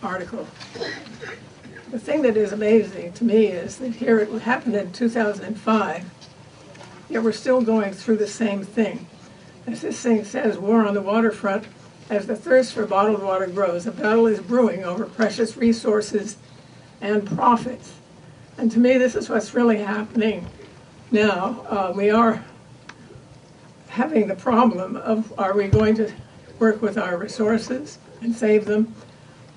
article. The thing that is amazing to me is that here it happened in 2005, yet we're still going through the same thing. As this thing says, war on the waterfront, as the thirst for bottled water grows, a battle is brewing over precious resources and profits. And to me, this is what's really happening now. We are having the problem of, are we going to work with our resources and save them,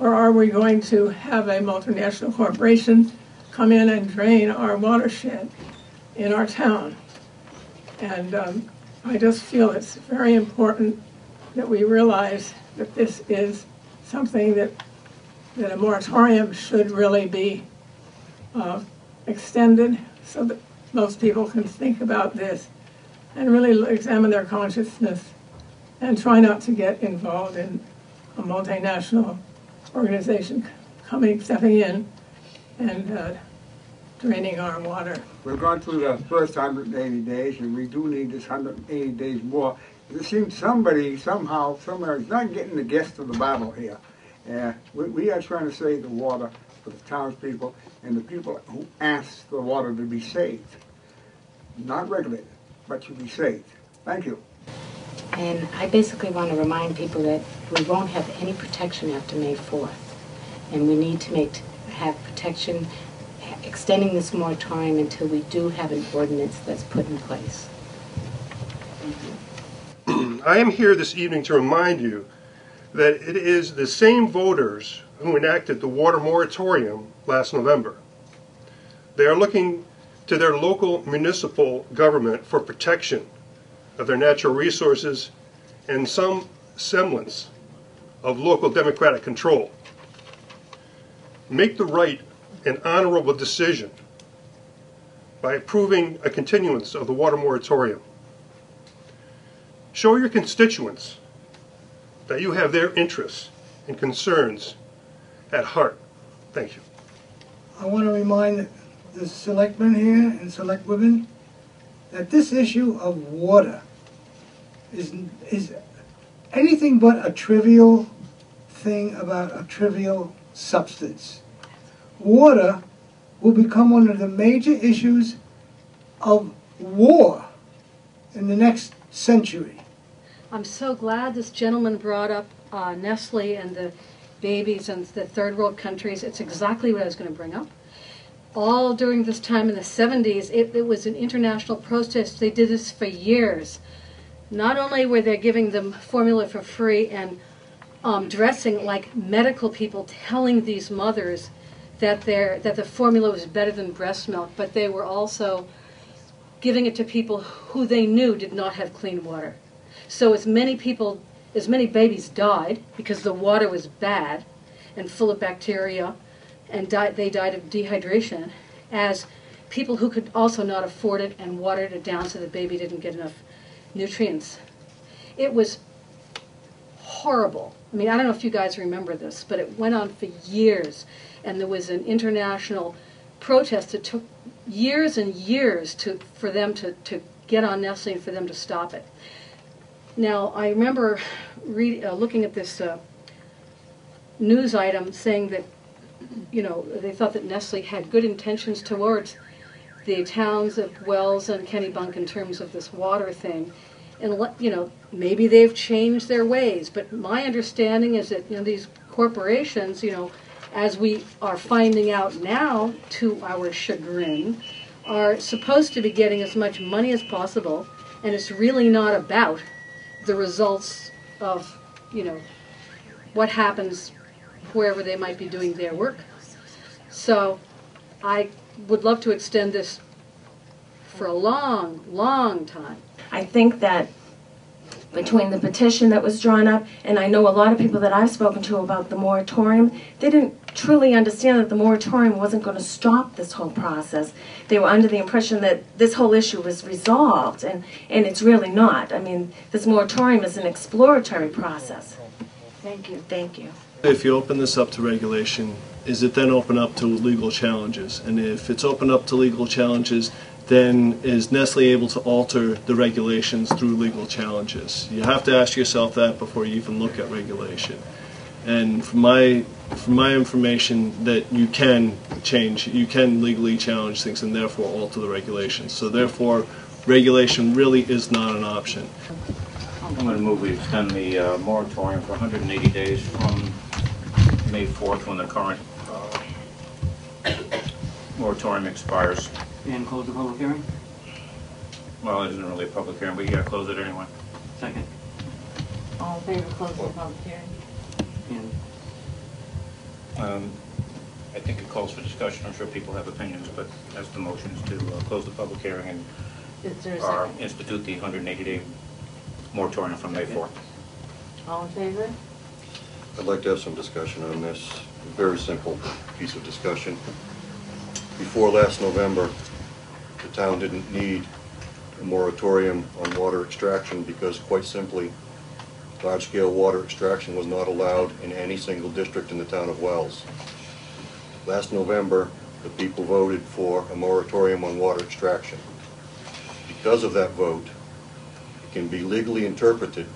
or are we going to have a multinational corporation come in and drain our watershed in our town? And I just feel it's very important that we realize that this is something that a moratorium should really be extended so that most people can think about this and really examine their consciousness and try not to get involved in a multinational organization stepping in and draining our water. We've gone through the first 180 days, and we do need this 180 days more. It seems somebody, somehow, somewhere is not getting the gist of the battle here. We are trying to save the water for the townspeople and the people who ask the water to be saved. Not regulated, but to be saved. Thank you. And I basically want to remind people that we won't have any protection after May 4th. And we need to have protection extending this moratorium until we do have an ordinance that's put in place. Thank you. I am here this evening to remind you that it is the same voters who enacted the water moratorium last November. They are looking to their local municipal government for protection of their natural resources and some semblance of local democratic control. Make the right and honorable decision by approving a continuance of the water moratorium. Show your constituents that you have their interests and concerns at heart. Thank you. I want to remind the selectmen here and select women that this issue of water is anything but a trivial thing about a trivial substance. Water will become one of the major issues of war in the next century. I'm so glad this gentleman brought up Nestle and the babies and the third world countries. It's exactly what I was going to bring up. All during this time in the 70s, it was an international protest. They did this for years. Not only were they giving them formula for free and dressing like medical people, telling these mothers that the formula was better than breast milk, but they were also giving it to people who they knew did not have clean water. So as many babies died because the water was bad and full of bacteria, and they died of dehydration, as people who could also not afford it and watered it down so the baby didn't get enough nutrients. It was horrible. I mean, I don't know if you guys remember this, but it went on for years, and there was an international protest that took years and years for them to get on Nestle and for them to stop it. Now, I remember looking at this news item saying that, you know, they thought that Nestle had good intentions towards the towns of Wells and Kennebunk in terms of this water thing. And, you know, maybe they've changed their ways, but my understanding is that, you know, these corporations, you know, as we are finding out now, to our chagrin, are supposed to be getting as much money as possible, and it's really not about the results of, you know, what happens wherever they might be doing their work. So I would love to extend this for a long, long time. I think that between the petition that was drawn up, and I know a lot of people that I've spoken to about the moratorium, they didn't truly understand that the moratorium wasn't going to stop this whole process. They were under the impression that this whole issue was resolved, and it's really not. I mean, this moratorium is an exploratory process. Thank you. Thank you. If you open this up to regulation, is it then open up to legal challenges? And if it's open up to legal challenges, then is Nestle able to alter the regulations through legal challenges? You have to ask yourself that before you even look at regulation. And from my from my information, that you can legally challenge things and therefore alter the regulations. So therefore, regulation really is not an option. I'm going to move we extend the moratorium for 180 days from May 4th, when the current moratorium expires. And close the public hearing? Well, it isn't really a public hearing, but you got to close it anyway. Second. All in favor of closing the public hearing? And I think it calls for discussion. I'm sure people have opinions, but that's the motion, is to close the public hearing and Is there a second? institute the 180-day moratorium from May 4th. All in favor? I'd like to have some discussion on this. A very simple piece of discussion. Before last November, the town didn't need a moratorium on water extraction because, quite simply, large-scale water extraction was not allowed in any single district in the town of Wells. Last November, the people voted for a moratorium on water extraction. Because of that vote, it can be legally interpreted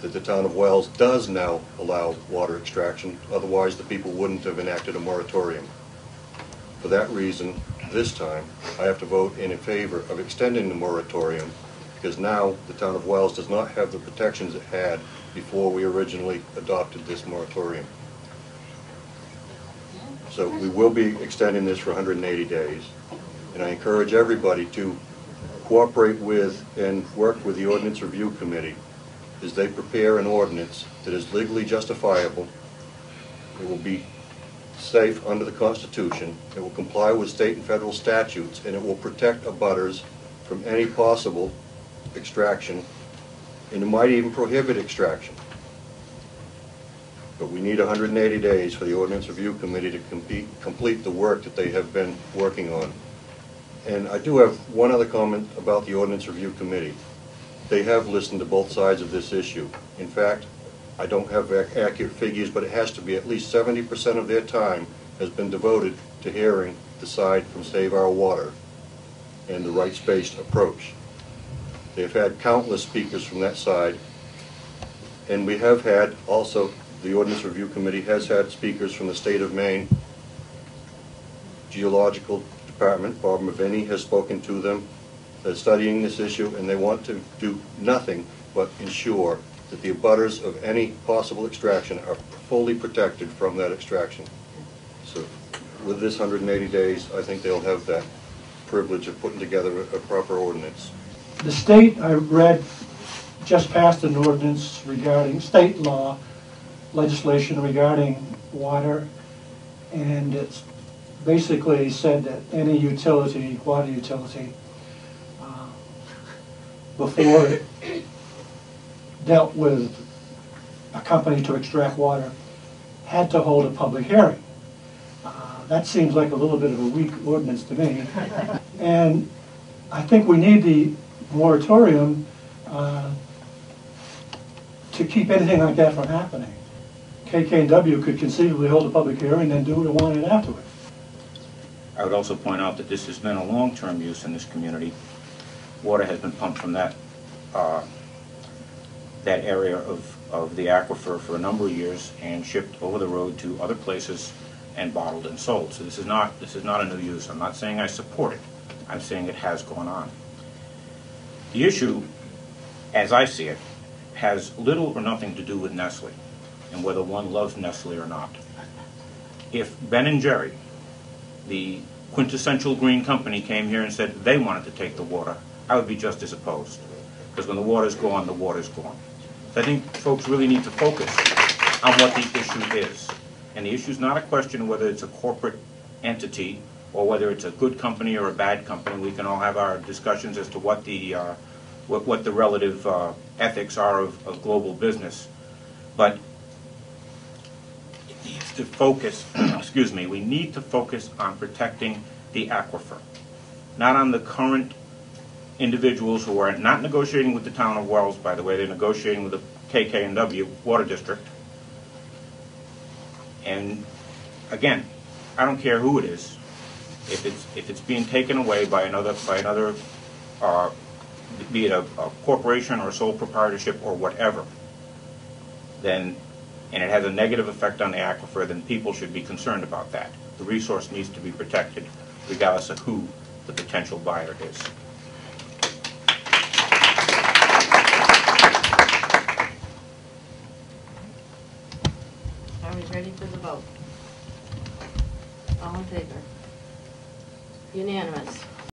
that the town of Wells does now allow water extraction, otherwise the people wouldn't have enacted a moratorium. For that reason, this time, I have to vote in favor of extending the moratorium, because now the town of Wells does not have the protections it had before we originally adopted this moratorium. So we will be extending this for 180 days, and I encourage everybody to cooperate with and work with the Ordinance Review Committee as they prepare an ordinance that is legally justifiable. It will be safe under the Constitution, it will comply with state and federal statutes, and it will protect abutters from any possible extraction, and it might even prohibit extraction. But we need 180 days for the Ordinance Review Committee to complete the work that they have been working on. And I do have one other comment about the Ordinance Review Committee. They have listened to both sides of this issue. In fact, I don't have accurate figures, but it has to be at least 70% of their time has been devoted to hearing the side from Save Our Water and the rights-based approach. They've had countless speakers from that side, and we have had also, the Ordinance Review Committee has had speakers from the state of Maine. Geological Department, Bob Maviney, has spoken to them. They're studying this issue, and they want to do nothing but ensure that the abutters of any possible extraction are fully protected from that extraction. So with this 180 days, I think they'll have that privilege of putting together a proper ordinance. The state, I read, just passed an ordinance regarding state law legislation regarding water, and it's basically said that any utility, water utility, before it dealt with a company to extract water, had to hold a public hearing. That seems like a little bit of a weak ordinance to me. And I think we need the moratorium to keep anything like that from happening. KK&W could conceivably hold a public hearing and do what it wanted afterward. I would also point out that this has been a long-term use in this community. Water has been pumped from that area of the aquifer for a number of years and shipped over the road to other places and bottled and sold. So this is not a new use. I'm not saying I support it. I'm saying it has gone on. The issue, as I see it, has little or nothing to do with Nestle and whether one loves Nestle or not. If Ben & Jerry, the quintessential green company, came here and said they wanted to take the water, I would be just as opposed. Because when the water's gone, the water's gone. So I think folks really need to focus on what the issue is. And the issue is not a question of whether it's a corporate entity or whether it's a good company or a bad company. We can all have our discussions as to what the relative ethics are of global business. But it needs to focus, excuse me, we need to focus on protecting the aquifer, not on the current individuals who are not negotiating with the town of Wells, by the way. They're negotiating with the KK&W Water District. And again, I don't care who it is. If it's being taken away by another, be it a corporation or a sole proprietorship or whatever, then and it has a negative effect on the aquifer, then people should be concerned about that. The resource needs to be protected, regardless of who the potential buyer is. Are we ready for the vote? All in favor? Unanimous.